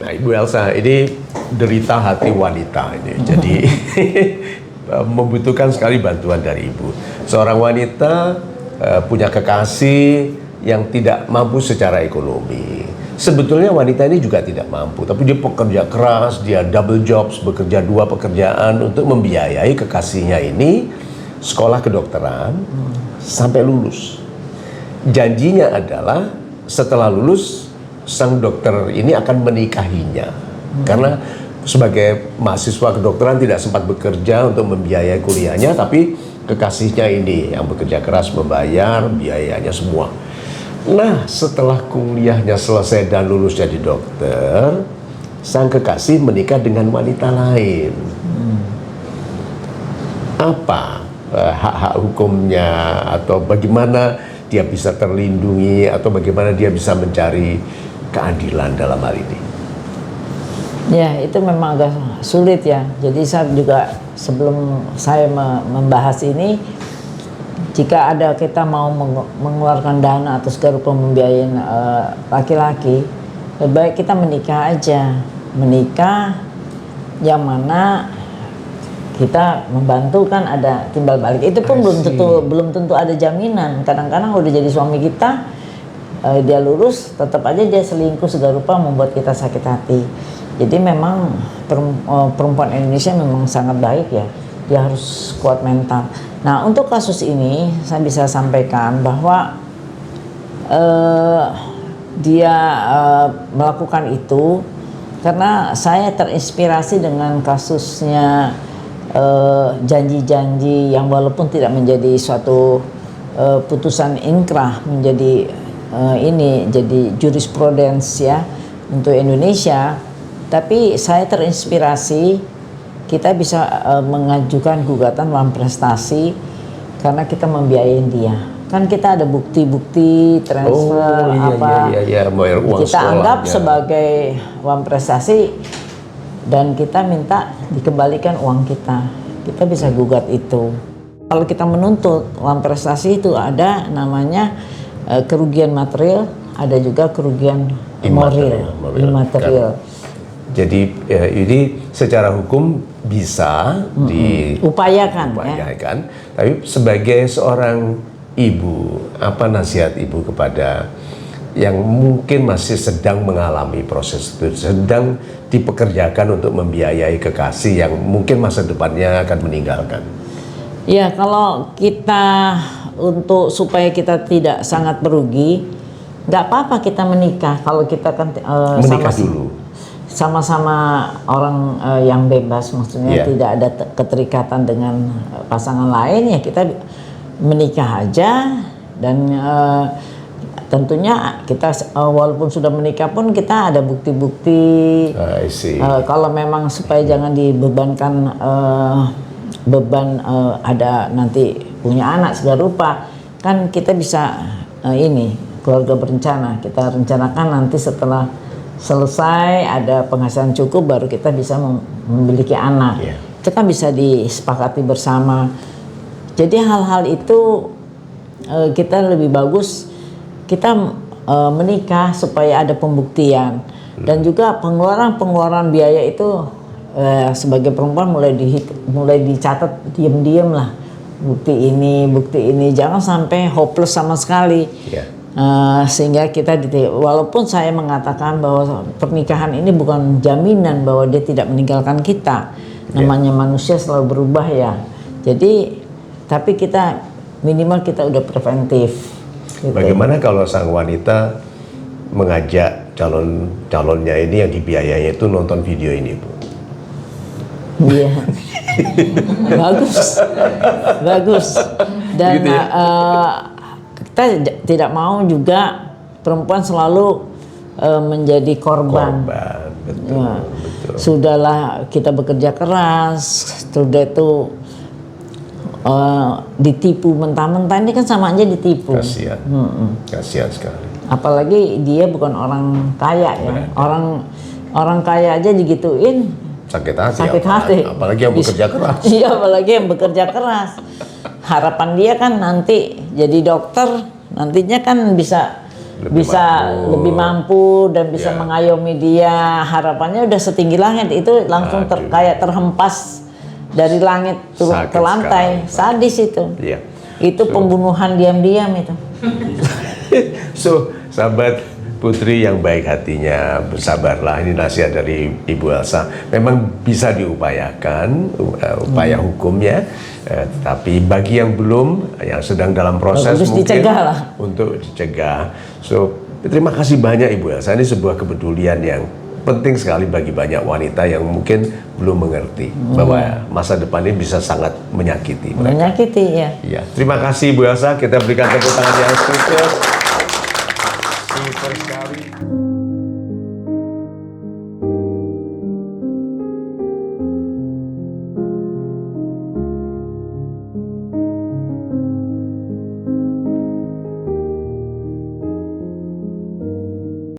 Nah, Ibu Elsa, ini derita hati wanita ini. Jadi membutuhkan sekali bantuan dari Ibu. Seorang wanita punya kekasih yang tidak mampu secara ekonomi. Sebetulnya wanita ini juga tidak mampu, tapi dia pekerja keras, dia double jobs, bekerja 2 pekerjaan untuk membiayai kekasihnya ini sekolah kedokteran sampai lulus. Janjinya adalah setelah lulus sang dokter ini akan menikahinya. Karena sebagai mahasiswa kedokteran tidak sempat bekerja untuk membiayai kuliahnya, tapi kekasihnya ini yang bekerja keras membayar biayanya semua. Nah, setelah kuliahnya selesai dan lulus jadi dokter, sang kekasih menikah dengan wanita lain. Apa hak-hak hukumnya, atau bagaimana dia bisa terlindungi, atau bagaimana dia bisa mencari keadilan dalam hal ini? Ya, itu memang agak sulit ya. Jadi saya juga sebelum saya membahas ini, jika ada kita mau mengeluarkan dana atau segala rupa membiayain laki-laki, lebih baik kita menikah aja. Menikah yang mana kita membantu, kan ada timbal balik. Itu pun belum tentu ada jaminan. Kadang-kadang udah jadi suami kita, dia lurus, tetap aja dia selingkuh segala rupa membuat kita sakit hati. Jadi memang perempuan Indonesia memang sangat baik ya. Dia harus kuat mental. Nah, untuk kasus ini saya bisa sampaikan bahwa dia melakukan itu karena saya terinspirasi dengan kasusnya janji-janji yang walaupun tidak menjadi suatu putusan inkrah, menjadi ini jadi jurisprudens ya untuk Indonesia, tapi saya terinspirasi kita bisa mengajukan gugatan uang prestasi karena kita membiayain dia. Kan kita ada bukti-bukti transfer kita anggap sebagai uang prestasi dan kita minta dikembalikan uang kita. Kita bisa gugat itu. Kalau kita menuntut uang prestasi itu ada namanya kerugian material, ada juga kerugian immaterial. Jadi ini secara hukum bisa diupayakan. Tapi sebagai seorang ibu, apa nasihat Ibu kepada yang mungkin masih sedang mengalami proses itu, sedang dipekerjakan untuk membiayai kekasih yang mungkin masa depannya akan meninggalkan? Ya, kalau kita untuk supaya kita tidak sangat merugi, nggak apa-apa kita menikah. Kalau kita kan menikah dulu. Sama-sama orang yang bebas, maksudnya tidak ada keterikatan dengan pasangan lain, ya kita menikah aja. Dan tentunya kita walaupun sudah menikah pun kita ada bukti-bukti. Kalau memang supaya jangan dibebankan beban ada nanti punya anak segala rupa, kan kita bisa ini keluarga berencana. Kita rencanakan nanti setelah selesai ada penghasilan cukup baru kita bisa memiliki anak. Itu kan bisa disepakati bersama. Jadi hal-hal itu kita lebih bagus kita menikah supaya ada pembuktian. Dan juga pengeluaran biaya itu sebagai perempuan mulai dicatat diam-diam lah. Bukti ini jangan sampai hopeless sama sekali. Sehingga kita walaupun saya mengatakan bahwa pernikahan ini bukan jaminan bahwa dia tidak meninggalkan kita, namanya manusia selalu berubah ya. Jadi tapi kita minimal kita udah preventif gitu. Bagaimana kalau sang wanita mengajak calonnya ini yang dibiayainya itu nonton video ini, Bu? Iya. bagus dan gitu ya? Kita tidak mau juga perempuan selalu menjadi korban. Betul. Sudahlah kita bekerja keras, sudah itu ditipu mentah-mentah, ini kan sama aja ditipu. Kasihan sekali. Apalagi dia bukan orang kaya ya. Orang kaya aja digituin sakit hati. Apalagi yang bekerja keras. Iya, apalagi yang bekerja keras. Harapan dia kan nanti jadi dokter, nantinya kan bisa bisa lebih mampu dan bisa mengayomi dia, harapannya udah setinggi langit, itu langsung kayak terhempas dari langit turun ke lantai. Sadis itu. Itu pembunuhan diam-diam itu. So, sahabat Putri yang baik hatinya, bersabarlah. Ini nasihat dari Ibu Elsa. Memang bisa diupayakan, upaya hukumnya, tapi bagi yang belum, yang sedang dalam proses mungkin dicegah lah. Untuk dicegah. So, terima kasih banyak Ibu Elsa. Ini sebuah kepedulian yang penting sekali bagi banyak wanita yang mungkin belum mengerti bahwa masa depan ini bisa sangat menyakiti mereka. Menyakiti, ya. Ya, terima kasih Bu Elsa. Kita berikan tepuk tangan yang super sekali.